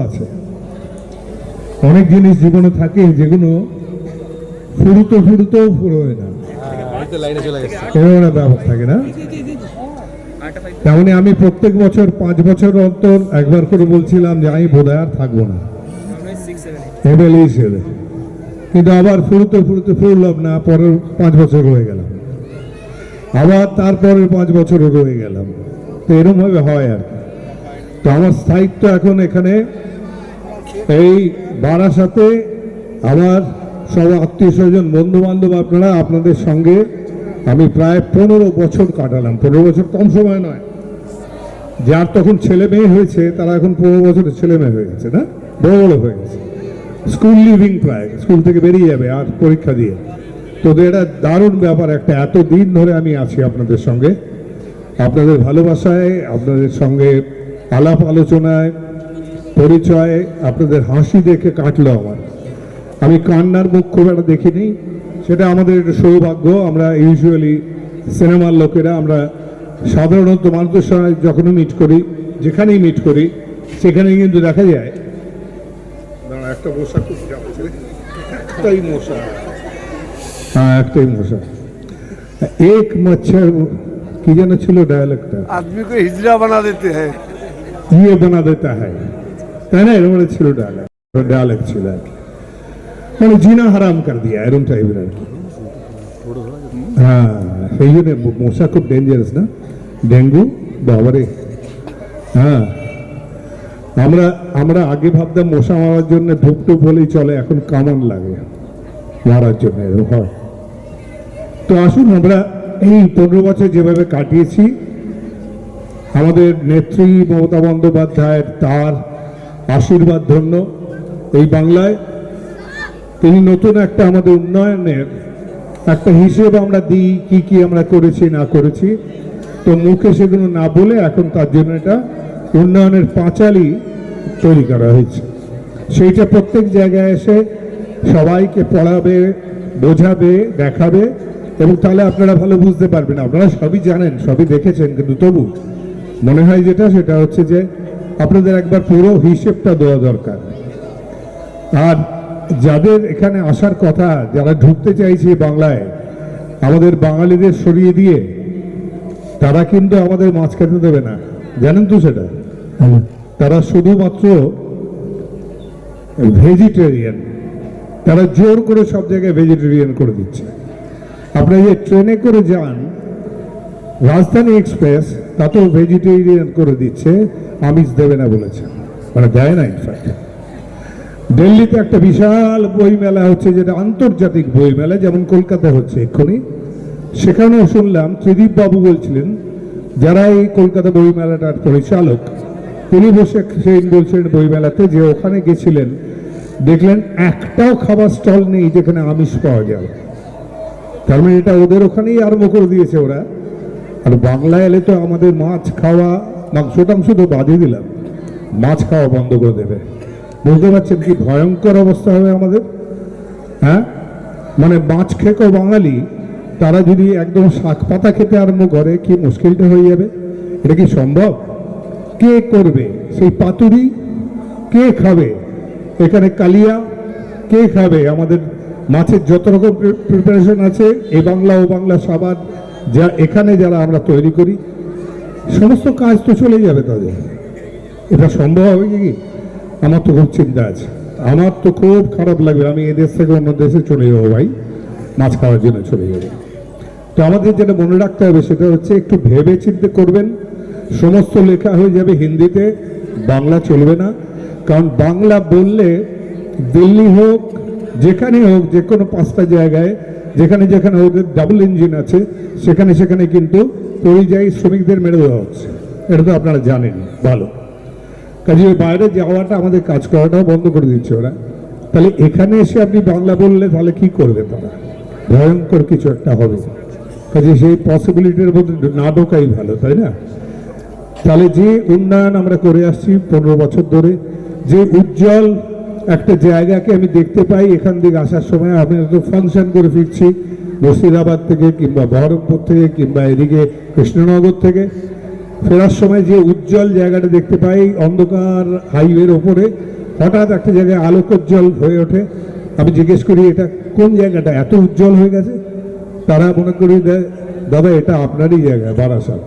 আছে অনেক জিনিস জীবনে থাকে যেগুলো ফুরুতেও ফুরোয় না, এরকম ব্যাপার থাকে না। তেমনি আমি প্রত্যেক বছর 5 বছর অন্তর একবার করে বলছিলাম যে আমি বোধহয় আর থাকবো না, কিন্তু আবার ফুরুতে ফুরলাম না, পরের 5 বছর রয়ে গেলাম, আবার তারপরের 5 বছরও রয়ে গেলাম। তো এরকম ভাবে হয় আর কি। তো আমার স্থায়িত্ব এখন এখানে এই বারাসাতে আমার সব আত্মীয় স্বজন বন্ধু বান্ধব আপনারা, আপনাদের সঙ্গে আমি প্রায় 15 বছর কাটালাম। 15 বছর কম সময় নয়। যার তখন ছেলে মেয়ে হয়েছে তারা এখন 15 বছরের ছেলে মেয়ে হয়ে গেছে, না বড় বড় হয়ে গেছে, স্কুল লিভিং, প্রায় স্কুল থেকে বেরিয়ে যাবে আর পরীক্ষা দিয়ে। তো এটা দারুণ ব্যাপার একটা, এত দিন ধরে আমি আছি আপনাদের সঙ্গে, আপনাদের ভালোবাসায়, আপনাদের সঙ্গে আলাপ আলোচনায়, পরিচয়, আপনাদের হাসি দেখে কাটলো আমার। আমি কান্নার মুখ খুব একটা দেখিনি, সেটা আমাদের একটা সৌভাগ্য। আমরা ইউজুয়ালি সিনেমার লোকেরা আমরা সাধারণত মানুষের সঙ্গে যখনই মিট করি, যেখানেই মিট করি, সেখানেই কিন্তু দেখা যায় একটা মশা, খুব একটাই মশা, হ্যাঁ একটাই মশা, এক মচ্ছর, কি যেন ছিল ডায়ালগটা, आदमी को हिजड़ा बना देते हैं, ইয়ে বানা দেতা হয়, তাই না? এরকম ছিল ডায়ালগ ছিল আর কি, মানে জিনা হারাম কর দিয়া, এরকম টাইপের আর কি। হ্যাঁ, সেই জন্য মশা খুব ডেঞ্জারাস না, ডেঙ্গু বাবারে। হ্যাঁ, আমরা আগে ভাবতাম মশা মারার জন্য ধূপটুপ বলেই চলে, এখন কামান লাগে মারার জন্য, এরকম হয়। তো আসুন আমরা এই 15 বছর যেভাবে কাটিয়েছি, আমাদের নেত্রী মমতা বন্দ্যোপাধ্যায়ের তার আশীর্বাদ ধন্য এই বাংলায় তিনি নতুন একটা আমাদের উন্নয়নের একটা হিসেব আমরা দিই, কি কি আমরা করেছি না করেছি। তো মুখে সেগুলো না বলে এখন তার জন্য এটা উন্নয়নের পাঁচালী তৈরি করা হয়েছে। সেইটা প্রত্যেক জায়গায় এসে সবাইকে পড়াবে, বোঝাবে, দেখাবে, এবং তাহলে আপনারা ভালো বুঝতে পারবেন। আপনারা সবই জানেন, সবই দেখেছেন, কিন্তু তবু মনে হয় সেটা হচ্ছে যে আপনাদের একবার পুরো হিসেবটা দেওয়া দরকার। আর যাদের এখানে আসার কথা, যারা ঢুকতে চাইছে বাংলায়, আমাদের বাঙালিদের সরিয়ে দিয়ে তারা কিন্তু আমাদের মাছ খেতে দেবে না, জানেন তো সেটা? তারা শুধুমাত্র ভেজিটেরিয়ান, তারা জোর করে সব জায়গায় ভেজিটেরিয়ান করে দিচ্ছে। আপনারা যে ট্রেনে করে যান, রাজধানী এক্সপ্রেস, তাতেও ভেজিটেরিয়ান করে দিচ্ছে, আমিষ দেবে না বলেছে, মানে দেয় না। ইনফ্যাক্ট দিল্লিতে একটা বিশাল বই মেলা হচ্ছে, যেটা আন্তর্জাতিক বই মেলা, যেমন কলকাতা হচ্ছে এক্ষুনি, সেখানেও শুনলাম ত্রিদীপ বাবু বলছিলেন, যারা এই কলকাতা বই মেলাটার পরিচালক, তিনি বলছিলেন বই মেলাতে যে ওখানে গেছিলেন, দেখলেন একটাও খাবার স্টল নেই যেখানে আমিষ পাওয়া যায়। তার মানে এটা ওদের ওখানেই আরম্ভ করে দিয়েছে ওরা। আর বাংলায় এলে তো আমাদের মাছ খাওয়া, মাংস তো বাদই দিলাম, মাছ খাওয়া বন্ধ করে দেবে। বুঝতে পারছেন কি ভয়ঙ্কর অবস্থা হবে আমাদের? হ্যাঁ, মানে মাছ খেকো বাঙালি, তারা যদি একদম শাক পাতা খেতে আরম্ভ করে, কি মুশকিলটা হয়ে যাবে। এটা কি সম্ভব? কে করবে সেই পাতুরি? কে খাবে এখানে কালিয়া? কে খাবে আমাদের মাছের যত রকম প্রিপারেশন আছে, এ বাংলা ও বাংলা সাবান, যা এখানে যারা আমরা তৈরি করি, সমস্ত কাজ তো চলে যাবে তাদের। এটা সম্ভব হবে কি? আমার তো খুব চিন্তা আছে, আমার তো খুব খারাপ লাগবে। আমি এদেশ থেকে অন্য দেশে চলে যাবো ভাই, মাছ খাওয়ার জন্য চলে যাবো। তো আমাদের যেটা মনে রাখতে হবে সেটা হচ্ছে একটু ভেবে চিন্তে করবেন। সমস্ত লেখা হয়ে যাবে হিন্দিতে, বাংলা চলবে না। কারণ বাংলা বললে দিল্লি হোক, যেখানে হোক, যে কোনো 5টা জায়গায় যেখানে যেখানে ওদের ডাবল ইঞ্জিন আছে, সেখানে কিন্তু পরিযায়ী শ্রমিকদের মেরে দেওয়া হচ্ছে। এটা তো আপনারা জানেন ভালো। কাজে বাইরে যাওয়াটা, আমাদের কাজ করাটাও বন্ধ করে দিচ্ছে ওরা। তাহলে এখানে এসে আপনি বাংলা বললে তাহলে কি করবে তারা? ভয়ঙ্কর কিছু একটা হবে। কাজে সেই পসিবিলিটির মধ্যে না ঢোকাই ভালো, তাই না? তাহলে যে উন্নয়ন আমরা করে আসছি 15 বছর ধরে, যে উজ্জ্বল একটা জায়গাকে আমি দেখতে পাই এখান থেকে আসার সময়, আমি তো ফাংশন করে ফিরছি মুর্শিদাবাদ থেকে, কিংবা বহরমপুর থেকে, কিংবা এদিকে কৃষ্ণনগর থেকে, ফেরার সময় যে উজ্জ্বল জায়গাটা দেখতে পাই অন্ধকার হাইওয়ের ওপরে, হঠাৎ একটা জায়গায় আলোকোজ্জ্বল হয়ে ওঠে। আমি জিজ্ঞেস করি এটা কোন জায়গাটা এত উজ্জ্বল হয়ে গেছে? তারা মনে করি দাদা এটা আপনারই জায়গা বারাসাত।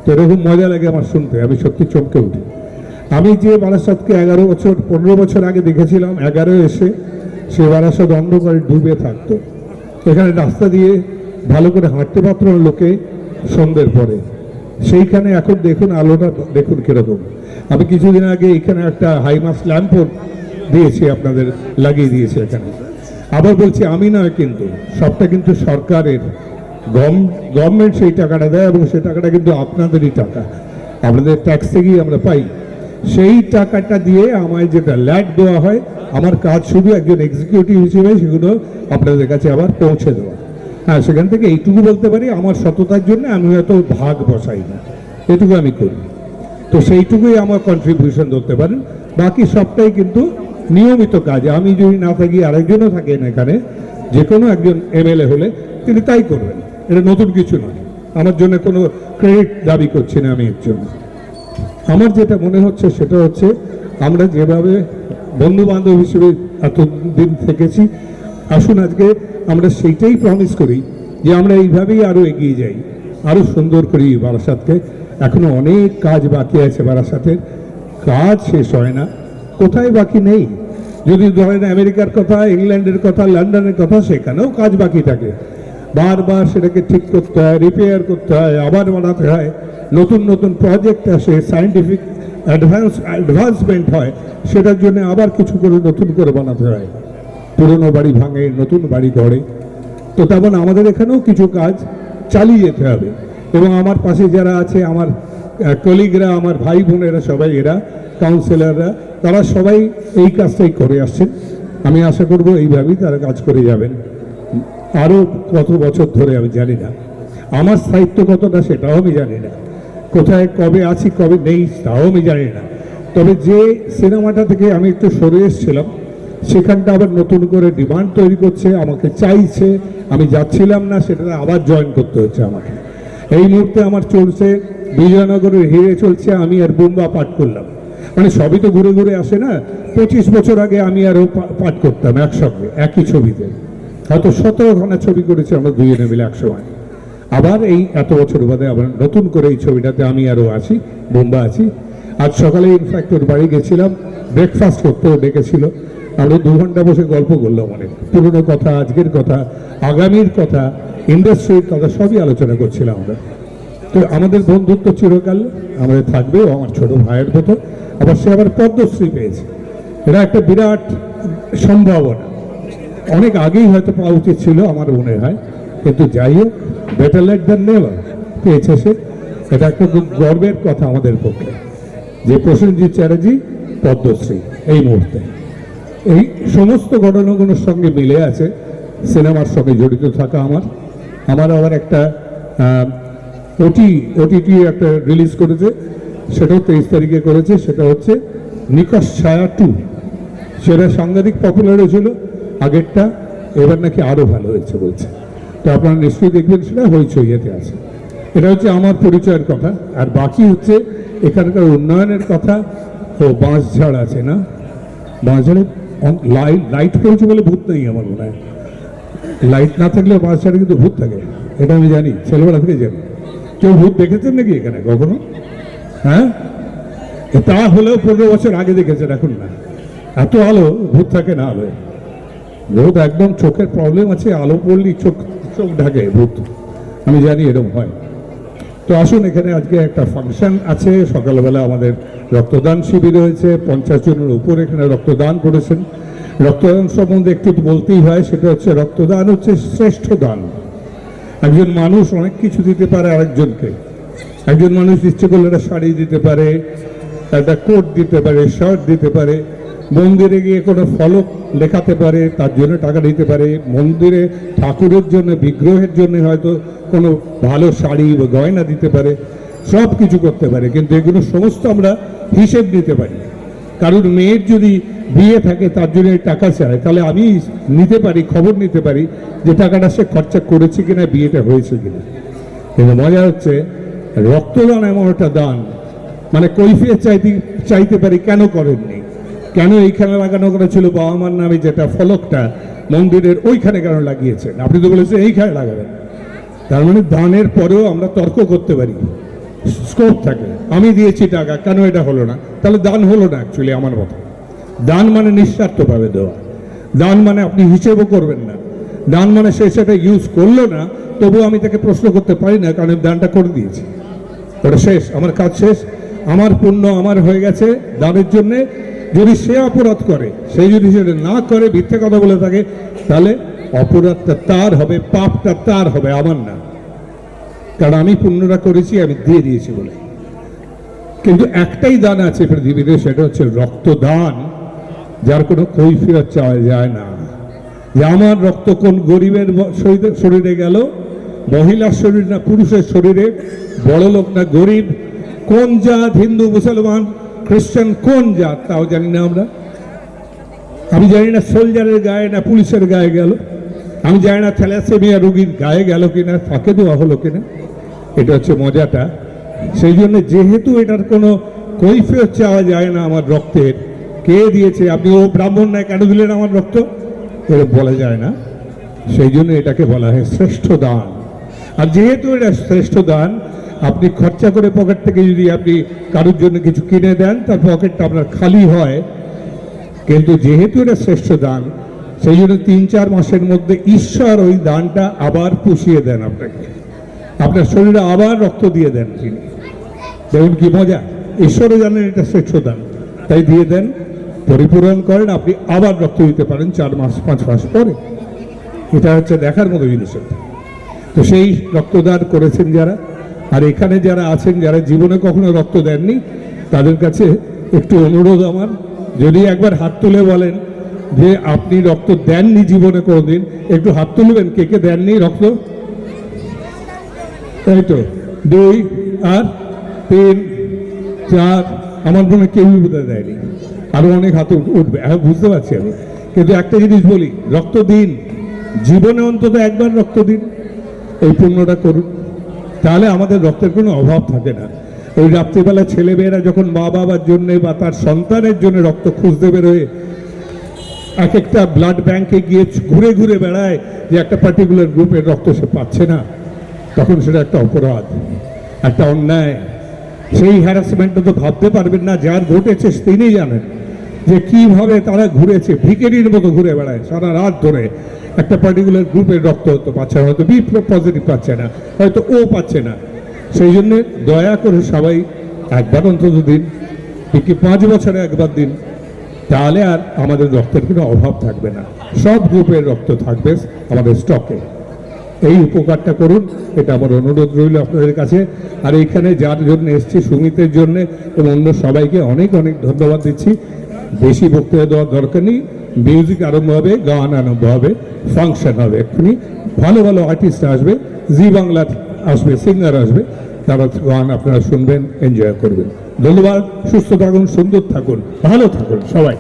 তো এরকম মজা লাগে আমার শুনতে, আমি সত্যি চমকে উঠি। আমি যে বারাসাতকে 11 বছর 15 বছর আগে দেখেছিলাম, 11 এসে সে বারাসাত অন্ধকারে ডুবে থাকতো। এখানে রাস্তা দিয়ে ভালো করে হাঁটতে পারত না লোকে সন্ধ্যের পরে, সেইখানে এখন দেখুন আলোটা দেখুন কিরকম। আমি কিছুদিন আগে এখানে একটা হাইমাস ল্যাম্পও দিয়েছি, আপনাদের লাগিয়ে দিয়েছি এখানে। আবার বলছি আমি নয়, কিন্তু সবটা কিন্তু সরকারের, গভর্নমেন্ট সেই টাকাটা দেয় এবং সেই টাকাটা কিন্তু আপনাদেরই টাকা, আপনাদের ট্যাক্স থেকেই আমরা পাই। সেই টাকাটা দিয়ে আমায় যেটা ল্যাট দেওয়া হয়, আমার কাজ শুধু একজন এক্সিকিউটিভ হিসেবে সেগুলো আপনাদের কাছে আবার পৌঁছে দেওয়া। হ্যাঁ, সেখান থেকে এইটুকু বলতে পারি আমার সততার জন্য আমি হয়তো ভাগ বসাই না, এটুকু আমি করি। তো সেইটুকুই আমার কন্ট্রিবিউশন ধরতে পারেন, বাকি সবটাই কিন্তু নিয়মিত কাজ। আমি যদি না থাকি আরেকজনও থাকেন এখানে, যে কোনো একজন এমএলএ হলে তিনি তাই করবেন, এটা নতুন কিছু নয়। আমার জন্য কোনো ক্রেডিট দাবি করছি না আমি এর জন্য। আমার যেটা মনে হচ্ছে সেটা হচ্ছে আমরা যেভাবে বন্ধু বান্ধব হিসেবে এতদিন থেকেছি, আসুন আজকে আমরা সেইটাই প্রমিস করি যে আমরা এইভাবেই আরও এগিয়ে যাই, আরও সুন্দর করি বারাসাতকে। এখনো অনেক কাজ বাকি আছে বারাসাতের, কাজ শেষ হয় না, কোথায় বাকি নেই। যদি ধরেন আমেরিকার কথা, ইংল্যান্ডের কথা, লন্ডনের কথা, সেখানেও কাজ বাকি থাকে। বারবার সেটাকে ঠিক করতে হয়, রিপেয়ার করতে হয়, আবার বানাতে হয়, নতুন নতুন প্রজেক্ট আসে, সায়েন্টিফিক অ্যাডভান্সমেন্ট হয়, সেটার জন্য আবার কিছু করে নতুন করে বানাতে হয়। পুরনো বাড়ি ভাঙে, নতুন বাড়ি গড়ে। তো তেমন আমাদের এখানেও কিছু কাজ চালিয়ে যেতে হবে। এবং আমার পাশে যারা আছে, আমার কলিগরা, আমার ভাই বোনেরা, সবাই এরা কাউন্সিলররা, তারা সবাই এই কাজটাই করে আসছেন। আমি আশা করব এইভাবেই তারা কাজ করে যাবেন আরও কত বছর ধরে আমি জানি না, আমার স্থায়িত্ব কতটা সেটাও আমি জানি না, কোথায় কবে আছি কবে নেই তাও আমি জানি না। তবে যে সিনেমাটা থেকে আমি একটু সরে এসেছিলাম, সেখানটা আবার নতুন করে ডিমান্ড তৈরি করছে, আমাকে চাইছে, আমি যাচ্ছিলাম না, সেটা আবার জয়েন করতে হচ্ছে আমাকে। এই মুহূর্তে আমার চলছে বিজয়নগরের হিরে চলছে, আমি আর বুম্বা পাঠ করলাম। মানে সবই তো ঘুরে ঘুরে আসে না। 25 বছর আগে আমি আরও পাঠ করতাম একসঙ্গে একই ছবিতে, হয়তো 17খানা ছবি করেছি আমরা দুজনে মিলে একসময়। আবার এই এত বছর বাদে আবার নতুন করে এই ছবিটাতে আমি আরও আছি, বুম্বা আছি। আজ সকালে ইনফ্যাক্ট ওর বাড়ি গেছিলাম, ব্রেকফাস্ট করতেও ডেকেছিল। আমরা 2 ঘন্টা বসে গল্প করলাম, অনেক পুরনো কথা, আজকের কথা, আগামীর কথা, ইন্ডাস্ট্রির কথা সবই আলোচনা করছিলাম আমরা। তো আমাদের বন্ধুত্ব চিরকাল আমাদের থাকবে, ও আমার ছোট ভাইয়ের মতো। আবার সে আবার পদ্মশ্রী পেয়েছে, এটা একটা বিরাট সম্ভাবনা। অনেক আগেই হয়তো পাওয়া উচিত ছিল আমার মনে হয়, কিন্তু যাই হোক, বেটার লেট দ্যান নেভার পেয়েছে সে। এটা একটা খুব গর্বের কথা আমাদের পক্ষে যে প্রসেনজিৎ চ্যাটার্জি পদ্মশ্রী এই মুহূর্তে। এই সমস্ত ঘটনাগুলোর সঙ্গে মিলে আছে সিনেমার সঙ্গে জড়িত থাকা আমার আবার একটা ওটিটি একটা রিলিজ করেছে, সেটাও 23 তারিখে করেছে। সেটা হচ্ছে নিকশ ছায়া 2। সেটা সাংঘাতিক পপুলার হয়েছিল আগেরটা, এবার নাকি আরও ভালো হয়েছে বলছে। তো আপনারা নিশ্চয়ই দেখবেন, সেটা হইচইতে আছে। এটা হচ্ছে আমার পরিচয়ের কথা। আর বাকি হচ্ছে এখানকার উন্নয়নের কথা। ও বাঁশঝাড় আছে না, বাঁশঝাড়ে লাইট পড়েছে বলে ভূত নেই আমার মনে হয়। লাইট না থাকলে বাঁশঝাড়ে কিন্তু ভূত থাকে, এটা আমি জানি, ছেলেবেলা থেকে জানি। কেউ ভূত দেখেছেন নাকি এখানে কখনো? হ্যাঁ, তা হলেও 15 বছর আগে দেখেছেন, এখন না। এত আলো, ভূত থাকে না আলোয়। ভূত একদম চোখের প্রবলেম আছে, আলো পড়লেই চোখ ঢাকে ভূত, আমি জানি এরকম হয়। তো আসুন, এখানে আজকে একটা ফাংশন আছে, সকালবেলা আমাদের রক্তদান শিবির হয়েছে, 50 জনের উপর এখানে রক্তদান করেছেন। রক্তদান সম্বন্ধে একটু বলতেই হয়, সেটা হচ্ছে রক্তদান হচ্ছে শ্রেষ্ঠ দান। একজন মানুষ অনেক কিছু দিতে পারে আরেকজনকে। একজন মানুষ ইচ্ছে করলে একটা শাড়ি দিতে পারে, একটা কোট দিতে পারে, শার্ট দিতে পারে, মন্দিরে গিয়ে কোনো ফলক লেখাতে পারে, তার জন্য টাকা দিতে পারে, মন্দিরে ঠাকুরের জন্য, বিগ্রহের জন্য হয়তো কোনো ভালো শাড়ি বা গয়না দিতে পারে, সব কিছু করতে পারে। কিন্তু এগুলো সমস্ত আমরা হিসেব নিতে পারি। কারণ মেয়ের যদি বিয়ে থাকে, তার জন্য টাকা চায়, তাহলে আমি নিতে পারি, খবর নিতে পারি যে টাকাটা সে খরচা করেছে কিনা, বিয়েটা হয়েছে কিনা। কিন্তু মজা হচ্ছে রক্তদান এমন একটা দান, মানে কৈফিয়ত চাইতে পারি কেন করেননি, কেন এইখানে লাগানো করা ছিল বাবা মার নামে যেটা ফলকটা মন্দিরের ওইখানে কেন লাগিয়েছেন, আপনি তো বলেছেন এইখানে লাগাবেন। তার মানে দানের পরেও আমরা তর্ক করতে পারি, স্কোপ থাকে। আমি দিয়েছি টাকা, কেন এটা হলো না, তাহলে দান হলো না অ্যাকচুয়ালি আমার মতো। দান মানে নিঃস্বার্থভাবে দেওয়া, দান মানে আপনি হিসেবও করবেন না, দান মানে সে সেটা ইউজ করলো না তবুও আমি তাকে প্রশ্ন করতে পারি না, কারণ দানটা করে দিয়েছি, ওটা শেষ, আমার কাজ শেষ, আমার পুণ্য আমার হয়ে গেছে দানের জন্যে। যদি সে অপরাধ করে, সে যদি সেটা না করে, মিথ্যে কথা বলে থাকে, তাহলে অপরাধটা তার হবে, পাপটা তার হবে, আমার না, কারণ আমি পুণ্যটা করেছি, আমি দিয়ে দিয়েছি বলে। কিন্তু একটাই দান আছে পৃথিবীতে, সেটা হচ্ছে রক্তদান, যার কোনো কৈফিয়ত চাওয়া যায় না। যে আমার রক্ত কোন গরিবের শরীরে গেল, মহিলার শরীর না পুরুষের শরীরে, বড় লোক না গরিব, কোন জাত, হিন্দু মুসলমান খ্রিস্টান কোন জাত তাও জানি না আমরা। আমি জানি না সোলজারের গায়ে না পুলিশের গায়ে গেল, আমি জানি না থ্যালাসেমিয়া রোগীর গায়ে গেল কিনা, ফাঁকে দেওয়া হলো কিনা, এটা হচ্ছে মজাটা। সেই জন্য যেহেতু এটার কোনো কৈফিয়ত চাওয়া যায় না আমার রক্তের, কে দিয়েছে, আপনি ও ব্রাহ্মণ নয় কেন দিলেন আমার রক্ত, এটা বলা যায় না। সেই জন্য এটাকে বলা হয় শ্রেষ্ঠ দান। আর যেহেতু এটা শ্রেষ্ঠ দান, আপনি খরচা করে পকেট থেকে যদি আপনি কারোর জন্য কিছু কিনে দেন, তার পকেটটা আপনার খালি হয়। কিন্তু যেহেতু এটা শ্রেষ্ঠ দান, সেই জন্য 3-4 মাসের মধ্যে ঈশ্বর ওই দানটা আবার পুষিয়ে দেন আপনাকে, আপনার শরীরে আবার রক্ত দিয়ে দেন তিনি। দেখুন কি মজা, ঈশ্বরও জানেন এটা শ্রেষ্ঠ দান, তাই দিয়ে দেন, পরিপূরণ করেন, আপনি আবার রক্ত দিতে পারেন 4 মাস 5 মাস পরে। এটা হচ্ছে দেখার মতো জিনিস। তো সেই রক্তদান করেছেন যারা, আর এখানে যারা আছেন, যারা জীবনে কখনো রক্ত দেননি, তাদের কাছে একটু অনুরোধ আমার, যদি একবার হাত তুলে বলেন যে আপনি রক্ত দেননি জীবনে কোনোদিন, একটু হাত তুলবেন কে কে দেননি রক্ত। তাই তো 2 আর 3 4, আমার মনে কেউই বোধহয় দেয়নি, আরো অনেক হাত উঠবে, হ্যাঁ বুঝতে পারছি আমি। কিন্তু একটা জিনিস বলি, রক্ত দিন, জীবনে অন্তত একবার রক্ত দিন, এই পুণ্যটা করুন, তাহলে আমাদের রক্তের কোনো অভাব থাকে না। ওই রাত্রিবেলা ছেলেমেয়েরা যখন মা বাবার জন্য বা তার সন্তানের জন্য রক্ত খুঁজতে বেরোয়, এক একটা ব্লাড ব্যাংকে গিয়ে ঘুরে ঘুরে বেড়ায় যে একটা পার্টিকুলার গ্রুপের রক্ত সে পাচ্ছে না, তখন সেটা একটা অপরাধ, একটা অন্যায়। সেই হ্যারাসমেন্টটা তো ভাবতে পারবেন না, যার ঘটেছে তিনি জানেন যে কিভাবে তারা ঘুরেছে, ভিখারির মতো ঘুরে বেড়ায় সারা রাত ধরে, একটা পার্টিকুলার গ্রুপের রক্ত হতে পাচ্ছে না, হয়তো বি পজিটিভ পাচ্ছে না, হয়তো ও পাচ্ছে না। সেই জন্যে দয়া করে সবাই একবার অন্তত দিন, কি 5 বছরে একবার দিন, তাহলে আর আমাদের রক্তের কোনো অভাব থাকবে না, সব গ্রুপের রক্ত থাকবে আমাদের স্টকে। এই উপকারটা করুন, এটা আমার অনুরোধ রইল আপনাদের কাছে। আর এইখানে যার জন্য এসছি, সুমিতের জন্য এবং অন্য সবাইকে অনেক অনেক ধন্যবাদ দিচ্ছি। বেশি বক্তৃতা দেওয়ার দরকার নেই, মিউজিক আরম্ভ হবে, গান আরম্ভ হবে, ফাংশন হবে, এক্ষুনি ভালো ভালো আর্টিস্ট আসবে, জি বাংলার আসবে, সিঙ্গার আসবে, তারা গান আপনারা শুনবেন, এনজয় করবেন। ধন্যবাদ, সুস্থ থাকুন, সুন্দর থাকুন, ভালো থাকুন সবাই।